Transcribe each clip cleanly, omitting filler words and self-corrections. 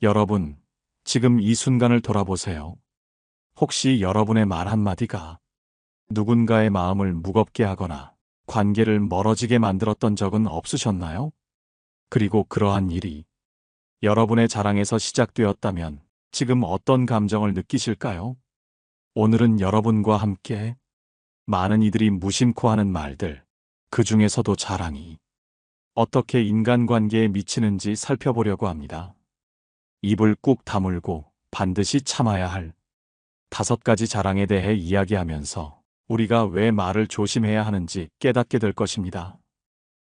여러분, 지금 이 순간을 돌아보세요. 혹시 여러분의 말 한마디가 누군가의 마음을 무겁게 하거나 관계를 멀어지게 만들었던 적은 없으셨나요? 그리고 그러한 일이 여러분의 자랑에서 시작되었다면 지금 어떤 감정을 느끼실까요? 오늘은 여러분과 함께 많은 이들이 무심코 하는 말들, 그 중에서도 자랑이 어떻게 인간관계에 미치는지 살펴보려고 합니다. 입을 꾹 다물고 반드시 참아야 할 5가지 자랑에 대해 이야기하면서 우리가 왜 말을 조심해야 하는지 깨닫게 될 것입니다.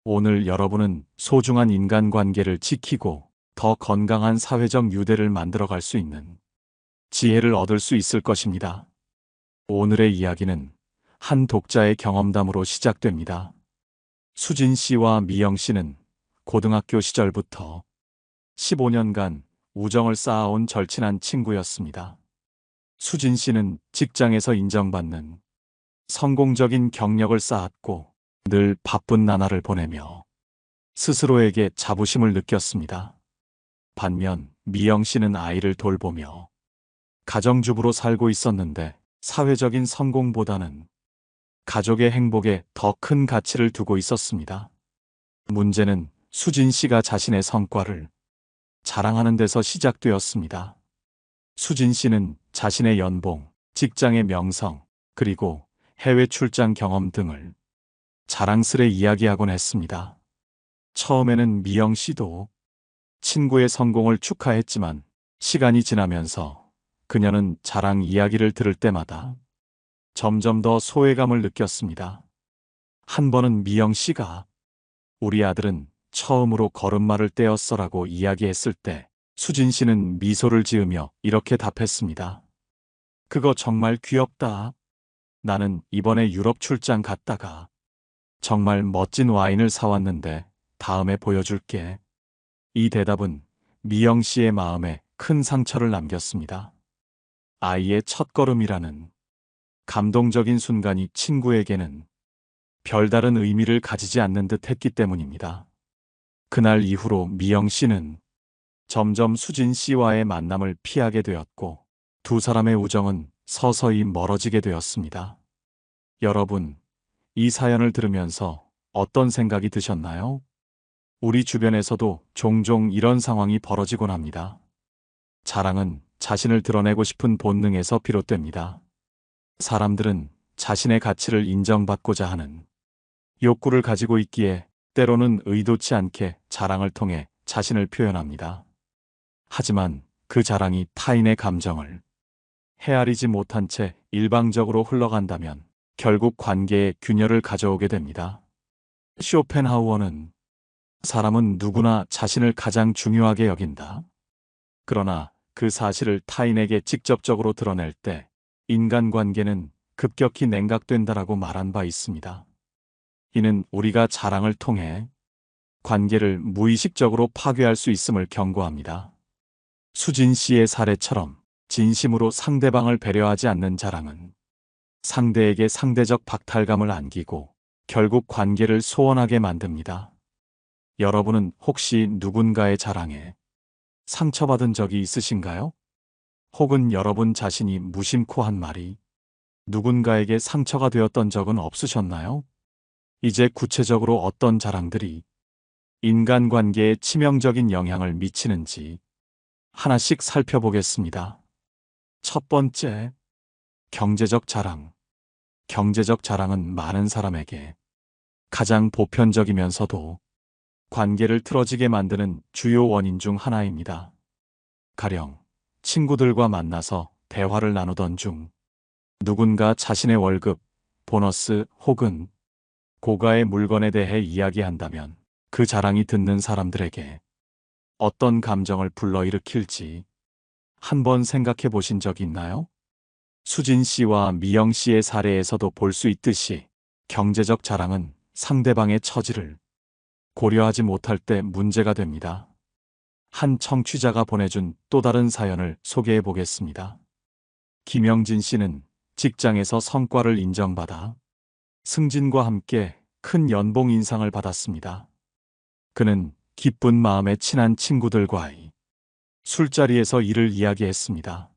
오늘 여러분은 소중한 인간관계를 지키고 더 건강한 사회적 유대를 만들어갈 수 있는 지혜를 얻을 수 있을 것입니다. 오늘의 이야기는 한 독자의 경험담으로 시작됩니다. 수진 씨와 미영 씨는 고등학교 시절부터 15년간 우정을 쌓아온 절친한 친구였습니다. 수진 씨는 직장에서 인정받는 성공적인 경력을 쌓았고 늘 바쁜 나날을 보내며 스스로에게 자부심을 느꼈습니다. 반면 미영 씨는 아이를 돌보며 가정주부로 살고 있었는데 사회적인 성공보다는 가족의 행복에 더 큰 가치를 두고 있었습니다. 문제는 수진 씨가 자신의 성과를 자랑하는 데서 시작되었습니다. 수진 씨는 자신의 연봉, 직장의 명성, 그리고 해외 출장 경험 등을 자랑스레 이야기하곤 했습니다. 처음에는 미영 씨도 친구의 성공을 축하했지만 시간이 지나면서 그녀는 자랑 이야기를 들을 때마다 점점 더 소외감을 느꼈습니다. 한 번은 미영 씨가 우리 아들은 처음으로 걸음마를 떼었어라고 이야기했을 때 수진 씨는 미소를 지으며 이렇게 답했습니다. 그거 정말 귀엽다. 나는 이번에 유럽 출장 갔다가 정말 멋진 와인을 사왔는데 다음에 보여줄게. 이 대답은 미영 씨의 마음에 큰 상처를 남겼습니다. 아이의 첫걸음이라는 감동적인 순간이 친구에게는 별다른 의미를 가지지 않는 듯 했기 때문입니다. 그날 이후로 미영 씨는 점점 수진 씨와의 만남을 피하게 되었고 두 사람의 우정은 서서히 멀어지게 되었습니다. 여러분, 이 사연을 들으면서 어떤 생각이 드셨나요? 우리 주변에서도 종종 이런 상황이 벌어지곤 합니다. 자랑은 자신을 드러내고 싶은 본능에서 비롯됩니다. 사람들은 자신의 가치를 인정받고자 하는 욕구를 가지고 있기에 때로는 의도치 않게 자랑을 통해 자신을 표현합니다. 하지만 그 자랑이 타인의 감정을 헤아리지 못한 채 일방적으로 흘러간다면 결국 관계에 균열을 가져오게 됩니다. 쇼펜하우어는 사람은 누구나 자신을 가장 중요하게 여긴다. 그러나 그 사실을 타인에게 직접적으로 드러낼 때 인간관계는 급격히 냉각된다라고 말한 바 있습니다. 이는 우리가 자랑을 통해 관계를 무의식적으로 파괴할 수 있음을 경고합니다. 수진 씨의 사례처럼 진심으로 상대방을 배려하지 않는 자랑은 상대에게 상대적 박탈감을 안기고 결국 관계를 소원하게 만듭니다. 여러분은 혹시 누군가의 자랑에 상처받은 적이 있으신가요? 혹은 여러분 자신이 무심코 한 말이 누군가에게 상처가 되었던 적은 없으셨나요? 이제 구체적으로 어떤 자랑들이 인간관계에 치명적인 영향을 미치는지 하나씩 살펴보겠습니다. 첫 번째, 경제적 자랑. 경제적 자랑은 많은 사람에게 가장 보편적이면서도 관계를 틀어지게 만드는 주요 원인 중 하나입니다. 가령 친구들과 만나서 대화를 나누던 중 누군가 자신의 월급, 보너스 혹은 고가의 물건에 대해 이야기한다면 그 자랑이 듣는 사람들에게 어떤 감정을 불러일으킬지 한번 생각해 보신 적 있나요? 수진 씨와 미영 씨의 사례에서도 볼 수 있듯이 경제적 자랑은 상대방의 처지를 고려하지 못할 때 문제가 됩니다. 한 청취자가 보내준 또 다른 사연을 소개해 보겠습니다. 김영진 씨는 직장에서 성과를 인정받아 승진과 함께 큰 연봉 인상을 받았습니다. 그는 기쁜 마음에 친한 친구들과의 술자리에서 이를 이야기했습니다.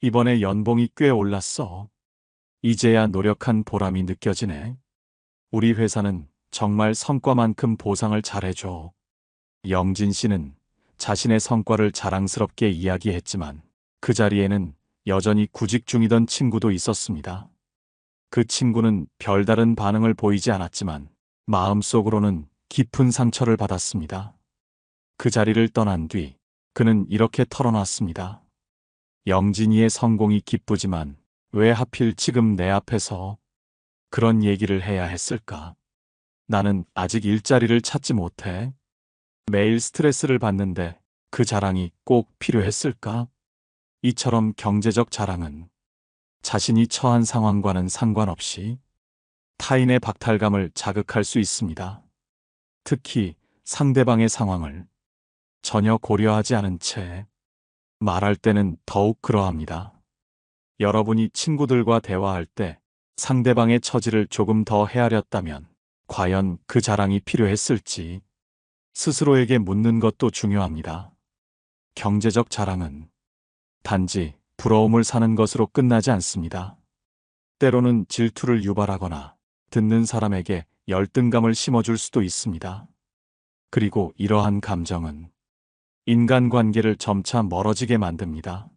이번에 연봉이 꽤 올랐어. 이제야 노력한 보람이 느껴지네. 우리 회사는 정말 성과만큼 보상을 잘해줘. 영진 씨는 자신의 성과를 자랑스럽게 이야기했지만 그 자리에는 여전히 구직 중이던 친구도 있었습니다. 그 친구는 별다른 반응을 보이지 않았지만 마음속으로는 깊은 상처를 받았습니다. 그 자리를 떠난 뒤 그는 이렇게 털어놨습니다. 영진이의 성공이 기쁘지만 왜 하필 지금 내 앞에서 그런 얘기를 해야 했을까? 나는 아직 일자리를 찾지 못해. 매일 스트레스를 받는데 그 자랑이 꼭 필요했을까? 이처럼 경제적 자랑은 자신이 처한 상황과는 상관없이 타인의 박탈감을 자극할 수 있습니다. 특히 상대방의 상황을 전혀 고려하지 않은 채 말할 때는 더욱 그러합니다. 여러분이 친구들과 대화할 때 상대방의 처지를 조금 더 헤아렸다면 과연 그 자랑이 필요했을지 스스로에게 묻는 것도 중요합니다. 경제적 자랑은 단지 부러움을 사는 것으로 끝나지 않습니다. 때로는 질투를 유발하거나 듣는 사람에게 열등감을 심어줄 수도 있습니다. 그리고 이러한 감정은 인간관계를 점차 멀어지게 만듭니다.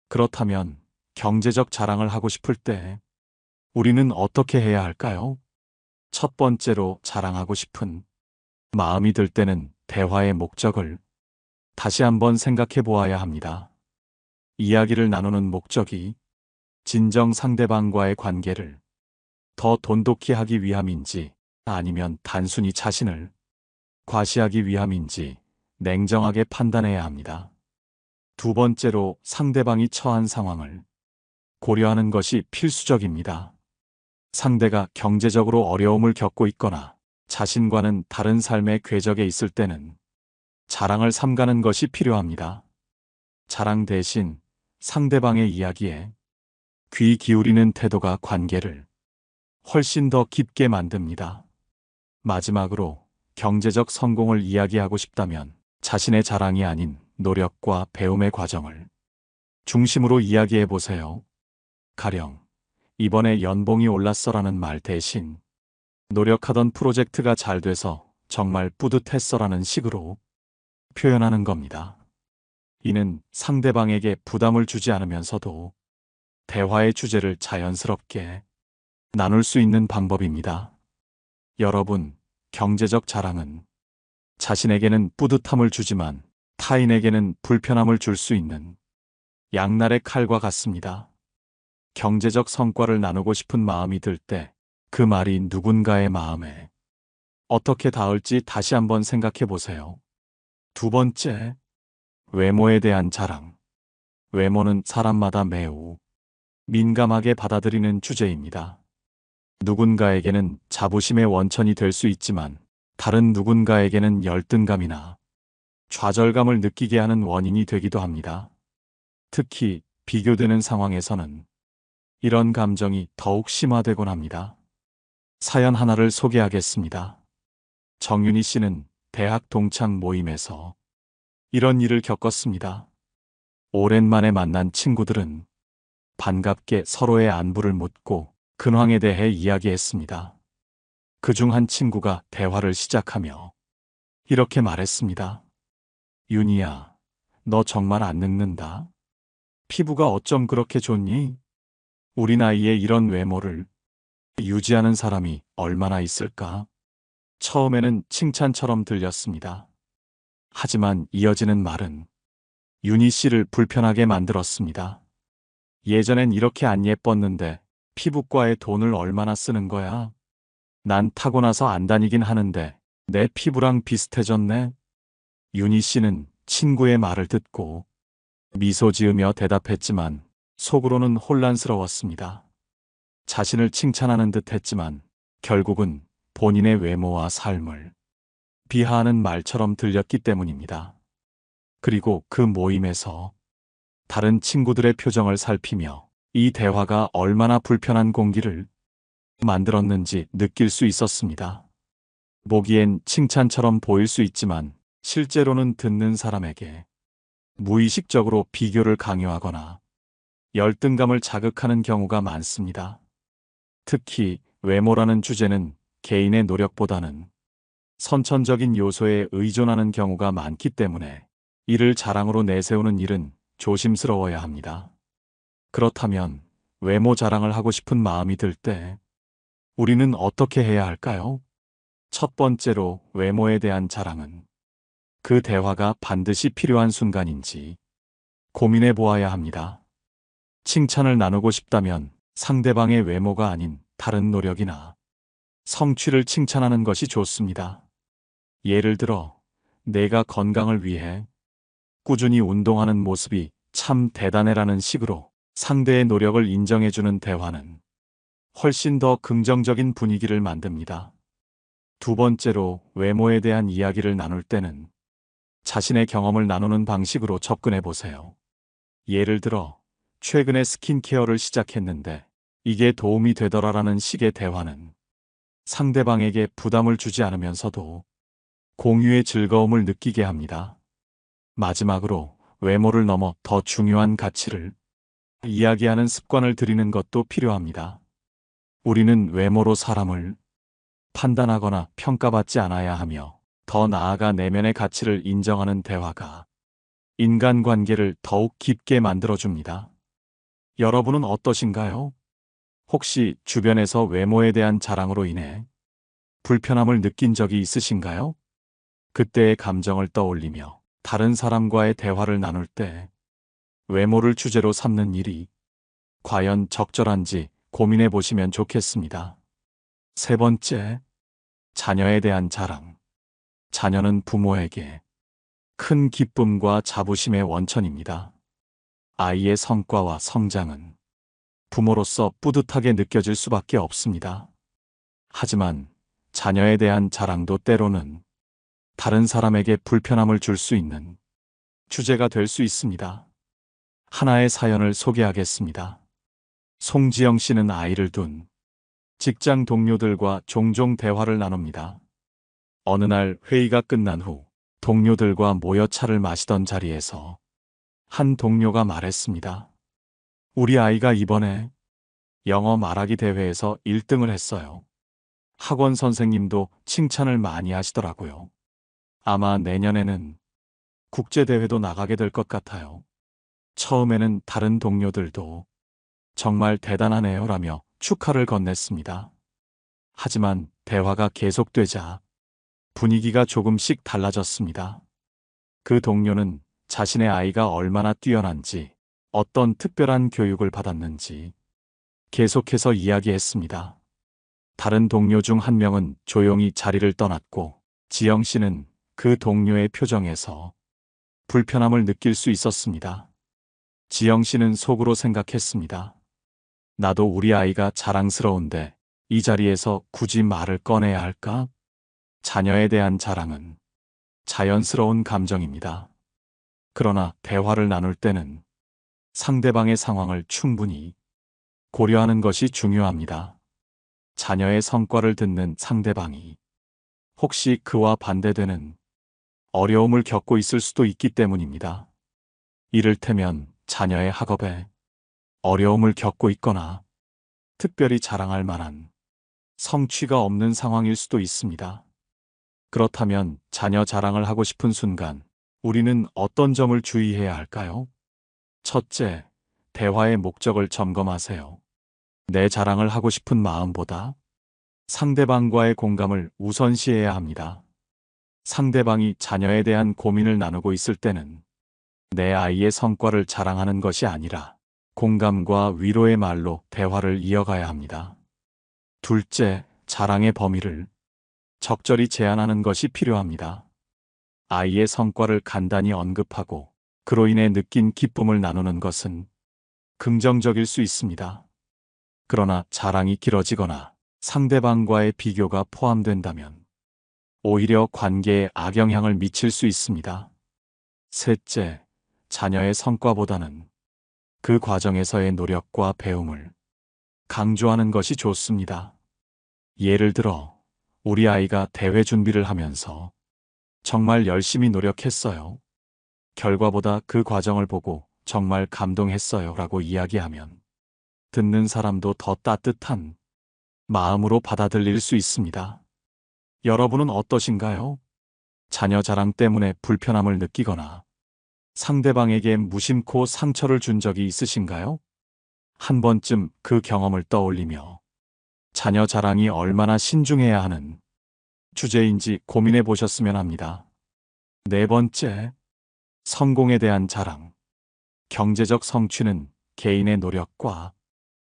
그렇다면 경제적 자랑을 하고 싶을 때 우리는 어떻게 해야 할까요? 첫 번째로 자랑하고 싶은 마음이 들 때는 대화의 목적을 다시 한번 생각해 보아야 합니다. 이야기를 나누는 목적이 진정 상대방과의 관계를 더 돈독히 하기 위함인지 아니면 단순히 자신을 과시하기 위함인지 냉정하게 판단해야 합니다. 두 번째로 상대방이 처한 상황을 고려하는 것이 필수적입니다. 상대가 경제적으로 어려움을 겪고 있거나 자신과는 다른 삶의 궤적에 있을 때는 자랑을 삼가는 것이 필요합니다. 자랑 대신 상대방의 이야기에 귀 기울이는 태도가 관계를 훨씬 더 깊게 만듭니다. 마지막으로 경제적 성공을 이야기하고 싶다면 자신의 자랑이 아닌 노력과 배움의 과정을 중심으로 이야기해 보세요. 가령 이번에 연봉이 올랐어라는 말 대신 노력하던 프로젝트가 잘 돼서 정말 뿌듯했어라는 식으로 표현하는 겁니다. 이는 상대방에게 부담을 주지 않으면서도 대화의 주제를 자연스럽게 나눌 수 있는 방법입니다. 여러분, 경제적 자랑은 자신에게는 뿌듯함을 주지만 타인에게는 불편함을 줄 수 있는 양날의 칼과 같습니다. 경제적 성과를 나누고 싶은 마음이 들 때 그 말이 누군가의 마음에 어떻게 닿을지 다시 한번 생각해 보세요. 두 번째, 외모에 대한 자랑. 외모는 사람마다 매우 민감하게 받아들이는 주제입니다. 누군가에게는 자부심의 원천이 될 수 있지만 다른 누군가에게는 열등감이나 좌절감을 느끼게 하는 원인이 되기도 합니다. 특히 비교되는 상황에서는 이런 감정이 더욱 심화되곤 합니다. 사연 하나를 소개하겠습니다. 정윤희 씨는 대학 동창 모임에서 이런 일을 겪었습니다. 오랜만에 만난 친구들은 반갑게 서로의 안부를 묻고 근황에 대해 이야기했습니다. 그중 한 친구가 대화를 시작하며 이렇게 말했습니다. 윤희야, 너 정말 안 늙는다. 피부가 어쩜 그렇게 좋니? 우리 나이에 이런 외모를 유지하는 사람이 얼마나 있을까? 처음에는 칭찬처럼 들렸습니다. 하지만 이어지는 말은 윤희 씨를 불편하게 만들었습니다. 예전엔 이렇게 안 예뻤는데 피부과에 돈을 얼마나 쓰는 거야? 난 타고나서 안 다니긴 하는데 내 피부랑 비슷해졌네? 윤희 씨는 친구의 말을 듣고 미소 지으며 대답했지만 속으로는 혼란스러웠습니다. 자신을 칭찬하는 듯 했지만 결국은 본인의 외모와 삶을 비하하는 말처럼 들렸기 때문입니다. 그리고 그 모임에서 다른 친구들의 표정을 살피며 이 대화가 얼마나 불편한 공기를 만들었는지 느낄 수 있었습니다. 보기엔 칭찬처럼 보일 수 있지만 실제로는 듣는 사람에게 무의식적으로 비교를 강요하거나 열등감을 자극하는 경우가 많습니다. 특히 외모라는 주제는 개인의 노력보다는 선천적인 요소에 의존하는 경우가 많기 때문에 이를 자랑으로 내세우는 일은 조심스러워야 합니다. 그렇다면 외모 자랑을 하고 싶은 마음이 들 때 우리는 어떻게 해야 할까요? 첫 번째로 외모에 대한 자랑은 그 대화가 반드시 필요한 순간인지 고민해 보아야 합니다. 칭찬을 나누고 싶다면 상대방의 외모가 아닌 다른 노력이나 성취를 칭찬하는 것이 좋습니다. 예를 들어, 내가 건강을 위해 꾸준히 운동하는 모습이 참 대단해라는 식으로 상대의 노력을 인정해주는 대화는 훨씬 더 긍정적인 분위기를 만듭니다. 두 번째로 외모에 대한 이야기를 나눌 때는 자신의 경험을 나누는 방식으로 접근해 보세요. 예를 들어, 최근에 스킨케어를 시작했는데 이게 도움이 되더라라는 식의 대화는 상대방에게 부담을 주지 않으면서도 공유의 즐거움을 느끼게 합니다. 마지막으로 외모를 넘어 더 중요한 가치를 이야기하는 습관을 들이는 것도 필요합니다. 우리는 외모로 사람을 판단하거나 평가받지 않아야 하며 더 나아가 내면의 가치를 인정하는 대화가 인간관계를 더욱 깊게 만들어줍니다. 여러분은 어떠신가요? 혹시 주변에서 외모에 대한 자랑으로 인해 불편함을 느낀 적이 있으신가요? 그때의 감정을 떠올리며 다른 사람과의 대화를 나눌 때 외모를 주제로 삼는 일이 과연 적절한지 고민해 보시면 좋겠습니다. 세 번째, 자녀에 대한 자랑. 자녀는 부모에게 큰 기쁨과 자부심의 원천입니다. 아이의 성과와 성장은 부모로서 뿌듯하게 느껴질 수밖에 없습니다. 하지만 자녀에 대한 자랑도 때로는 다른 사람에게 불편함을 줄 수 있는 주제가 될 수 있습니다. 하나의 사연을 소개하겠습니다. 송지영 씨는 아이를 둔 직장 동료들과 종종 대화를 나눕니다. 어느 날 회의가 끝난 후 동료들과 모여 차를 마시던 자리에서 한 동료가 말했습니다. 우리 아이가 이번에 영어 말하기 대회에서 1등을 했어요. 학원 선생님도 칭찬을 많이 하시더라고요. 아마 내년에는 국제대회도 나가게 될 것 같아요. 처음에는 다른 동료들도 정말 대단하네요 라며 축하를 건넸습니다. 하지만 대화가 계속되자 분위기가 조금씩 달라졌습니다. 그 동료는 자신의 아이가 얼마나 뛰어난지, 어떤 특별한 교육을 받았는지 계속해서 이야기했습니다. 다른 동료 중 한 명은 조용히 자리를 떠났고 지영 씨는 그 동료의 표정에서 불편함을 느낄 수 있었습니다. 지영 씨는 속으로 생각했습니다. 나도 우리 아이가 자랑스러운데 이 자리에서 굳이 말을 꺼내야 할까? 자녀에 대한 자랑은 자연스러운 감정입니다. 그러나 대화를 나눌 때는 상대방의 상황을 충분히 고려하는 것이 중요합니다. 자녀의 성과를 듣는 상대방이 혹시 그와 반대되는 어려움을 겪고 있을 수도 있기 때문입니다. 이를테면 자녀의 학업에 어려움을 겪고 있거나 특별히 자랑할 만한 성취가 없는 상황일 수도 있습니다. 그렇다면 자녀 자랑을 하고 싶은 순간 우리는 어떤 점을 주의해야 할까요? 첫째, 대화의 목적을 점검하세요. 내 자랑을 하고 싶은 마음보다 상대방과의 공감을 우선시해야 합니다. 상대방이 자녀에 대한 고민을 나누고 있을 때는 내 아이의 성과를 자랑하는 것이 아니라 공감과 위로의 말로 대화를 이어가야 합니다. 둘째, 자랑의 범위를 적절히 제한하는 것이 필요합니다. 아이의 성과를 간단히 언급하고 그로 인해 느낀 기쁨을 나누는 것은 긍정적일 수 있습니다. 그러나 자랑이 길어지거나 상대방과의 비교가 포함된다면 오히려 관계에 악영향을 미칠 수 있습니다. 셋째, 자녀의 성과보다는 그 과정에서의 노력과 배움을 강조하는 것이 좋습니다. 예를 들어, 우리 아이가 대회 준비를 하면서 정말 열심히 노력했어요. 결과보다 그 과정을 보고 정말 감동했어요 라고 이야기하면 듣는 사람도 더 따뜻한 마음으로 받아들일 수 있습니다. 여러분은 어떠신가요? 자녀 자랑 때문에 불편함을 느끼거나 상대방에게 무심코 상처를 준 적이 있으신가요? 한 번쯤 그 경험을 떠올리며 자녀 자랑이 얼마나 신중해야 하는 주제인지 고민해 보셨으면 합니다. 네 번째, 성공에 대한 자랑. 경제적 성취는 개인의 노력과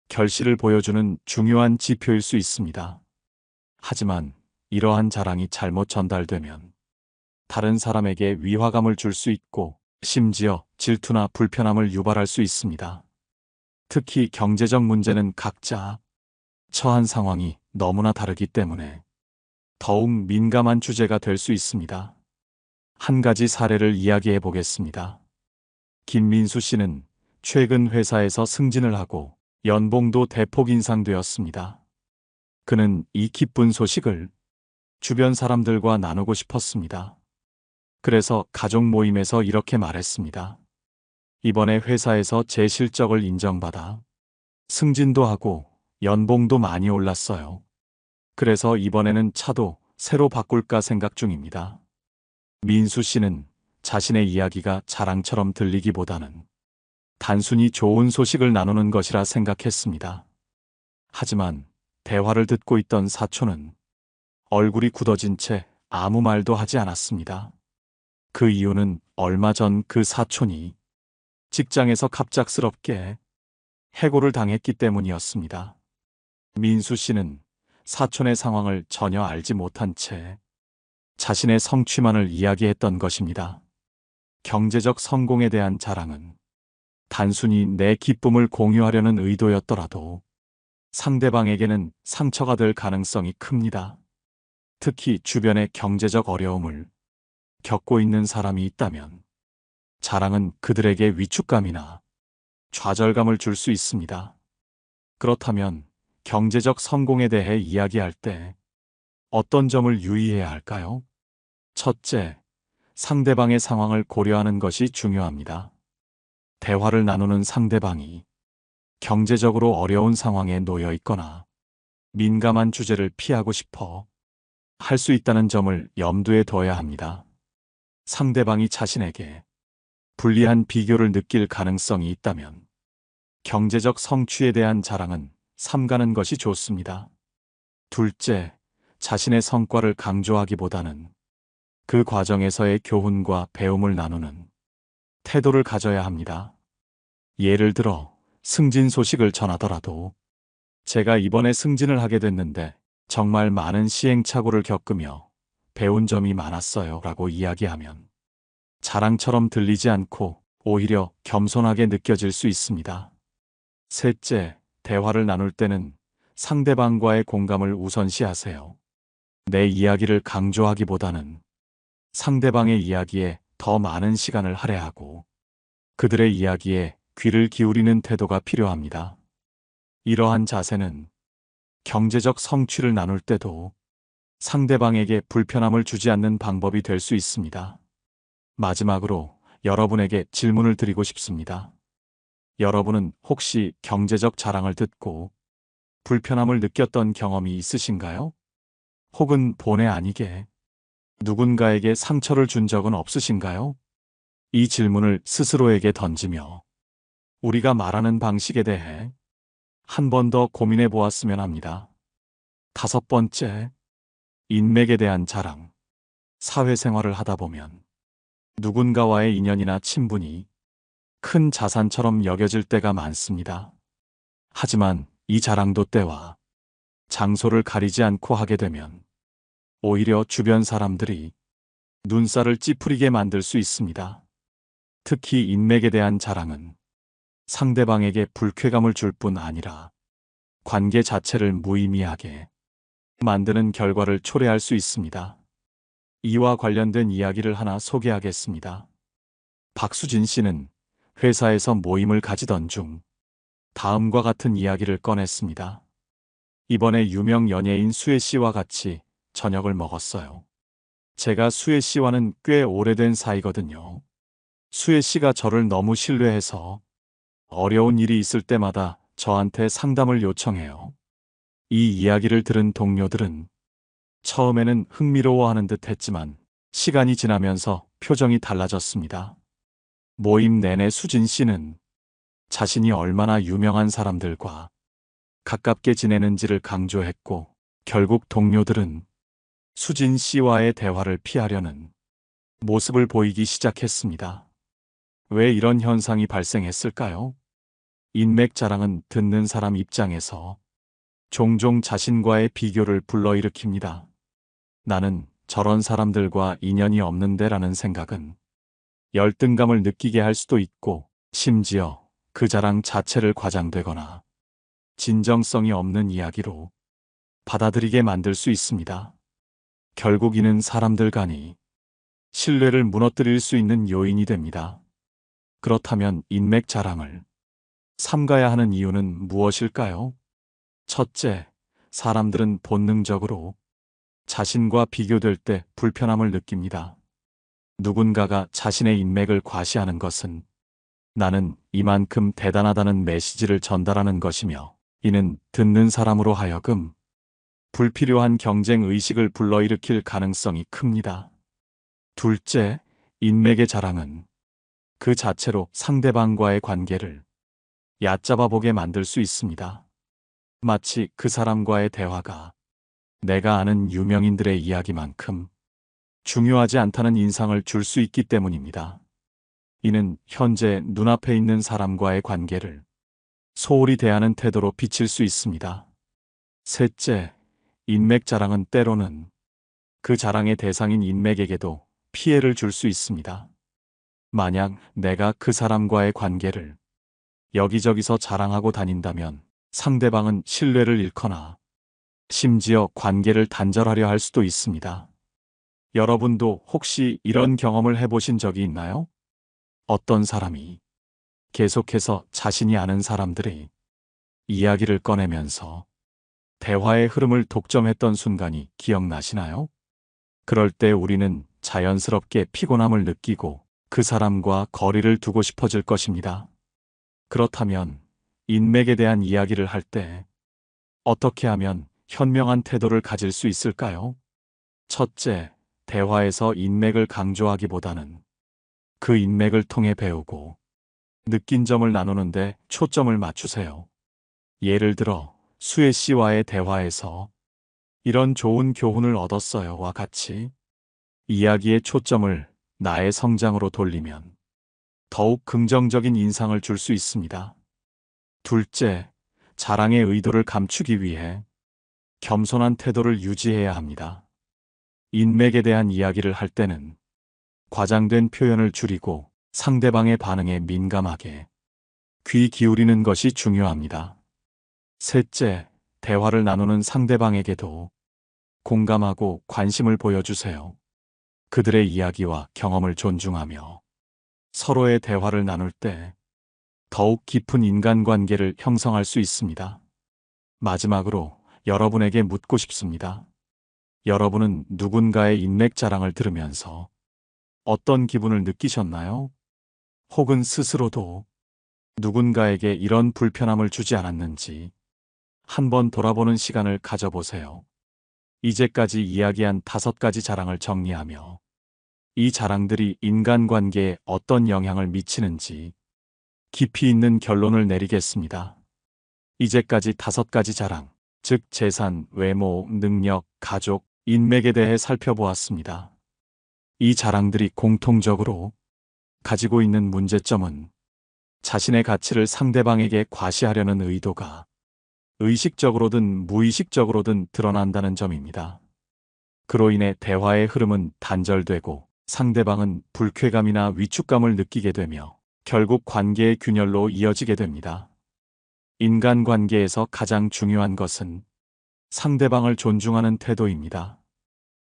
결실을 보여주는 중요한 지표일 수 있습니다. 하지만 이러한 자랑이 잘못 전달되면 다른 사람에게 위화감을 줄 수 있고 심지어 질투나 불편함을 유발할 수 있습니다. 특히 경제적 문제는 각자 처한 상황이 너무나 다르기 때문에 더욱 민감한 주제가 될 수 있습니다. 한 가지 사례를 이야기해 보겠습니다. 김민수 씨는 최근 회사에서 승진을 하고 연봉도 대폭 인상되었습니다. 그는 이 기쁜 소식을 주변 사람들과 나누고 싶었습니다. 그래서 가족 모임에서 이렇게 말했습니다. 이번에 회사에서 제 실적을 인정받아 승진도 하고 연봉도 많이 올랐어요. 그래서 이번에는 차도 새로 바꿀까 생각 중입니다. 민수 씨는 자신의 이야기가 자랑처럼 들리기보다는 단순히 좋은 소식을 나누는 것이라 생각했습니다. 하지만 대화를 듣고 있던 사촌은 얼굴이 굳어진 채 아무 말도 하지 않았습니다. 그 이유는 얼마 전 그 사촌이 직장에서 갑작스럽게 해고를 당했기 때문이었습니다. 민수 씨는 사촌의 상황을 전혀 알지 못한 채 자신의 성취만을 이야기했던 것입니다. 경제적 성공에 대한 자랑은 단순히 내 기쁨을 공유하려는 의도였더라도 상대방에게는 상처가 될 가능성이 큽니다. 특히 주변에 경제적 어려움을 겪고 있는 사람이 있다면 자랑은 그들에게 위축감이나 좌절감을 줄 수 있습니다. 그렇다면 경제적 성공에 대해 이야기할 때 어떤 점을 유의해야 할까요? 첫째, 상대방의 상황을 고려하는 것이 중요합니다. 대화를 나누는 상대방이 경제적으로 어려운 상황에 놓여 있거나 민감한 주제를 피하고 싶어 할 수 있다는 점을 염두에 둬야 합니다. 상대방이 자신에게 불리한 비교를 느낄 가능성이 있다면 경제적 성취에 대한 자랑은 삼가는 것이 좋습니다. 둘째, 자신의 성과를 강조하기보다는 그 과정에서의 교훈과 배움을 나누는 태도를 가져야 합니다. 예를 들어 승진 소식을 전하더라도 제가 이번에 승진을 하게 됐는데 정말 많은 시행착오를 겪으며 배운 점이 많았어요 라고 이야기하면 자랑처럼 들리지 않고 오히려 겸손하게 느껴질 수 있습니다. 셋째, 대화를 나눌 때는 상대방과의 공감을 우선시하세요. 내 이야기를 강조하기보다는 상대방의 이야기에 더 많은 시간을 할애하고 그들의 이야기에 귀를 기울이는 태도가 필요합니다. 이러한 자세는 경제적 성취를 나눌 때도 상대방에게 불편함을 주지 않는 방법이 될 수 있습니다. 마지막으로 여러분에게 질문을 드리고 싶습니다. 여러분은 혹시 경제적 자랑을 듣고 불편함을 느꼈던 경험이 있으신가요? 혹은 본의 아니게 누군가에게 상처를 준 적은 없으신가요? 이 질문을 스스로에게 던지며 우리가 말하는 방식에 대해 한 번 더 고민해 보았으면 합니다. 다섯 번째, 인맥에 대한 자랑. 사회생활을 하다 보면 누군가와의 인연이나 친분이 큰 자산처럼 여겨질 때가 많습니다. 하지만 이 자랑도 때와 장소를 가리지 않고 하게 되면 오히려 주변 사람들이 눈살을 찌푸리게 만들 수 있습니다. 특히 인맥에 대한 자랑은 상대방에게 불쾌감을 줄 뿐 아니라 관계 자체를 무의미하게 만드는 결과를 초래할 수 있습니다. 이와 관련된 이야기를 하나 소개하겠습니다. 박수진 씨는 회사에서 모임을 가지던 중 다음과 같은 이야기를 꺼냈습니다. 이번에 유명 연예인 수혜 씨와 같이 저녁을 먹었어요. 제가 수혜 씨와는 꽤 오래된 사이거든요. 수혜 씨가 저를 너무 신뢰해서 어려운 일이 있을 때마다 저한테 상담을 요청해요. 이 이야기를 들은 동료들은 처음에는 흥미로워하는 듯 했지만 시간이 지나면서 표정이 달라졌습니다. 모임 내내 수진 씨는 자신이 얼마나 유명한 사람들과 가깝게 지내는지를 강조했고, 결국 동료들은 수진 씨와의 대화를 피하려는 모습을 보이기 시작했습니다. 왜 이런 현상이 발생했을까요? 인맥 자랑은 듣는 사람 입장에서 종종 자신과의 비교를 불러일으킵니다. 나는 저런 사람들과 인연이 없는데라는 생각은 열등감을 느끼게 할 수도 있고, 심지어 그 자랑 자체를 과장되거나 진정성이 없는 이야기로 받아들이게 만들 수 있습니다. 결국 이는 사람들 간이 신뢰를 무너뜨릴 수 있는 요인이 됩니다. 그렇다면 인맥 자랑을 삼가야 하는 이유는 무엇일까요? 첫째, 사람들은 본능적으로 자신과 비교될 때 불편함을 느낍니다. 누군가가 자신의 인맥을 과시하는 것은 나는 이만큼 대단하다는 메시지를 전달하는 것이며, 이는 듣는 사람으로 하여금 불필요한 경쟁 의식을 불러일으킬 가능성이 큽니다. 둘째, 인맥의 자랑은 그 자체로 상대방과의 관계를 얕잡아 보게 만들 수 있습니다. 마치 그 사람과의 대화가 내가 아는 유명인들의 이야기만큼 중요하지 않다는 인상을 줄 수 있기 때문입니다. 이는 현재 눈앞에 있는 사람과의 관계를 소홀히 대하는 태도로 비칠 수 있습니다. 셋째, 인맥 자랑은 때로는 그 자랑의 대상인 인맥에게도 피해를 줄 수 있습니다. 만약 내가 그 사람과의 관계를 여기저기서 자랑하고 다닌다면 상대방은 신뢰를 잃거나 심지어 관계를 단절하려 할 수도 있습니다. 여러분도 혹시 이런 경험을 해보신 적이 있나요? 어떤 사람이 계속해서 자신이 아는 사람들의 이야기를 꺼내면서 대화의 흐름을 독점했던 순간이 기억나시나요? 그럴 때 우리는 자연스럽게 피곤함을 느끼고 그 사람과 거리를 두고 싶어질 것입니다. 그렇다면 인맥에 대한 이야기를 할 때 어떻게 하면 현명한 태도를 가질 수 있을까요? 첫째, 대화에서 인맥을 강조하기보다는 그 인맥을 통해 배우고 느낀 점을 나누는데 초점을 맞추세요. 예를 들어, 수혜 씨와의 대화에서 이런 좋은 교훈을 얻었어요와 같이 이야기의 초점을 나의 성장으로 돌리면 더욱 긍정적인 인상을 줄 수 있습니다. 둘째, 자랑의 의도를 감추기 위해 겸손한 태도를 유지해야 합니다. 인맥에 대한 이야기를 할 때는 과장된 표현을 줄이고 상대방의 반응에 민감하게 귀 기울이는 것이 중요합니다. 셋째, 대화를 나누는 상대방에게도 공감하고 관심을 보여주세요. 그들의 이야기와 경험을 존중하며 서로의 대화를 나눌 때 더욱 깊은 인간관계를 형성할 수 있습니다. 마지막으로 여러분에게 묻고 싶습니다. 여러분은 누군가의 인맥 자랑을 들으면서 어떤 기분을 느끼셨나요? 혹은 스스로도 누군가에게 이런 불편함을 주지 않았는지 한번 돌아보는 시간을 가져보세요. 이제까지 이야기한 5가지 자랑을 정리하며 이 자랑들이 인간관계에 어떤 영향을 미치는지 깊이 있는 결론을 내리겠습니다. 이제까지 5가지 자랑, 즉 재산, 외모, 능력, 가족, 인맥에 대해 살펴보았습니다. 이 자랑들이 공통적으로 가지고 있는 문제점은 자신의 가치를 상대방에게 과시하려는 의도가 의식적으로든 무의식적으로든 드러난다는 점입니다. 그로 인해 대화의 흐름은 단절되고 상대방은 불쾌감이나 위축감을 느끼게 되며 결국 관계의 균열로 이어지게 됩니다. 인간관계에서 가장 중요한 것은 상대방을 존중하는 태도입니다.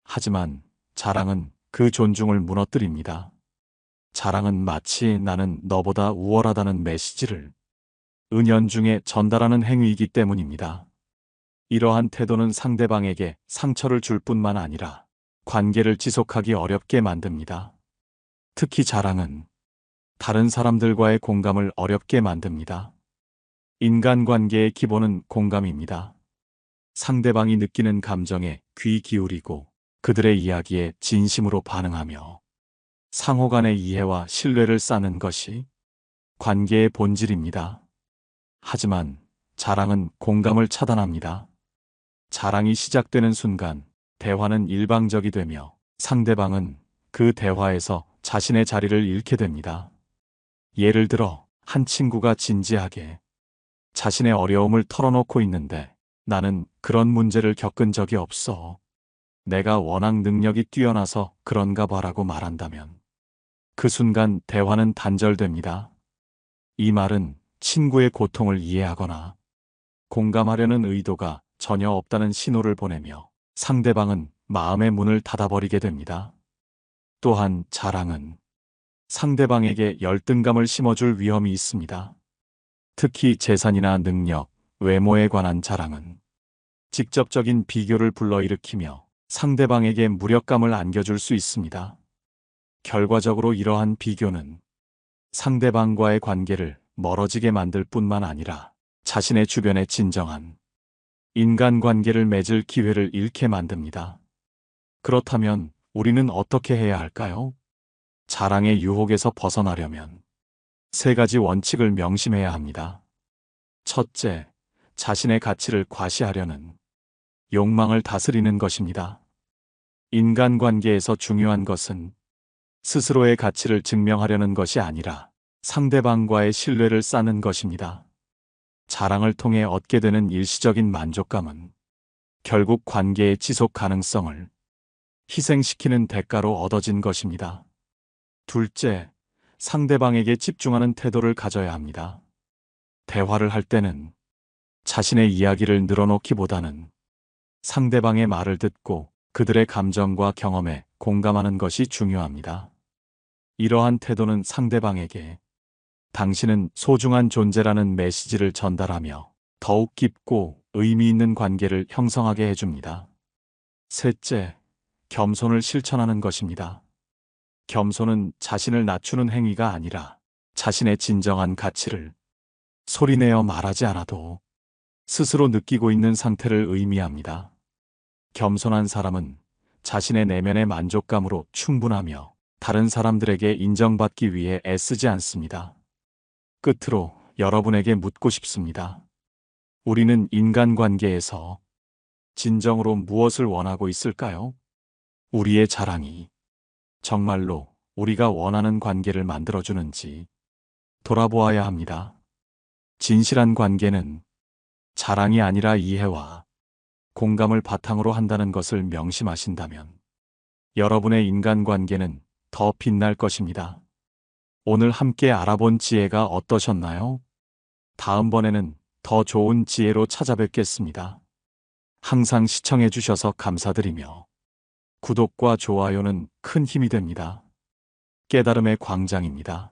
하지만 자랑은 그 존중을 무너뜨립니다. 자랑은 마치 나는 너보다 우월하다는 메시지를 은연중에 전달하는 행위이기 때문입니다. 이러한 태도는 상대방에게 상처를 줄 뿐만 아니라 관계를 지속하기 어렵게 만듭니다. 특히 자랑은 다른 사람들과의 공감을 어렵게 만듭니다. 인간관계의 기본은 공감입니다. 상대방이 느끼는 감정에 귀 기울이고 그들의 이야기에 진심으로 반응하며 상호 간의 이해와 신뢰를 쌓는 것이 관계의 본질입니다. 하지만 자랑은 공감을 차단합니다. 자랑이 시작되는 순간 대화는 일방적이 되며 상대방은 그 대화에서 자신의 자리를 잃게 됩니다. 예를 들어 한 친구가 진지하게 자신의 어려움을 털어놓고 있는데 나는 그런 문제를 겪은 적이 없어. 내가 워낙 능력이 뛰어나서 그런가 봐라고 말한다면 그 순간 대화는 단절됩니다. 이 말은 친구의 고통을 이해하거나 공감하려는 의도가 전혀 없다는 신호를 보내며 상대방은 마음의 문을 닫아버리게 됩니다. 또한 자랑은 상대방에게 열등감을 심어줄 위험이 있습니다. 특히 재산이나 능력, 외모에 관한 자랑은 직접적인 비교를 불러일으키며 상대방에게 무력감을 안겨줄 수 있습니다. 결과적으로 이러한 비교는 상대방과의 관계를 멀어지게 만들 뿐만 아니라 자신의 주변에 진정한 인간관계를 맺을 기회를 잃게 만듭니다. 그렇다면 우리는 어떻게 해야 할까요? 자랑의 유혹에서 벗어나려면 세 가지 원칙을 명심해야 합니다. 첫째, 자신의 가치를 과시하려는 욕망을 다스리는 것입니다. 인간관계에서 중요한 것은 스스로의 가치를 증명하려는 것이 아니라 상대방과의 신뢰를 쌓는 것입니다. 자랑을 통해 얻게 되는 일시적인 만족감은 결국 관계의 지속 가능성을 희생시키는 대가로 얻어진 것입니다. 둘째, 상대방에게 집중하는 태도를 가져야 합니다. 대화를 할 때는 자신의 이야기를 늘어놓기보다는 상대방의 말을 듣고 그들의 감정과 경험에 공감하는 것이 중요합니다. 이러한 태도는 상대방에게 당신은 소중한 존재라는 메시지를 전달하며 더욱 깊고 의미 있는 관계를 형성하게 해줍니다. 셋째, 겸손을 실천하는 것입니다. 겸손은 자신을 낮추는 행위가 아니라 자신의 진정한 가치를 소리내어 말하지 않아도 스스로 느끼고 있는 상태를 의미합니다. 겸손한 사람은 자신의 내면의 만족감으로 충분하며 다른 사람들에게 인정받기 위해 애쓰지 않습니다. 끝으로 여러분에게 묻고 싶습니다. 우리는 인간관계에서 진정으로 무엇을 원하고 있을까요? 우리의 자랑이 정말로 우리가 원하는 관계를 만들어주는지 돌아보아야 합니다. 진실한 관계는 자랑이 아니라 이해와 공감을 바탕으로 한다는 것을 명심하신다면 여러분의 인간관계는 더 빛날 것입니다. 오늘 함께 알아본 지혜가 어떠셨나요? 다음번에는 더 좋은 지혜로 찾아뵙겠습니다. 항상 시청해 주셔서 감사드리며 구독과 좋아요는 큰 힘이 됩니다. 깨달음의 광장입니다.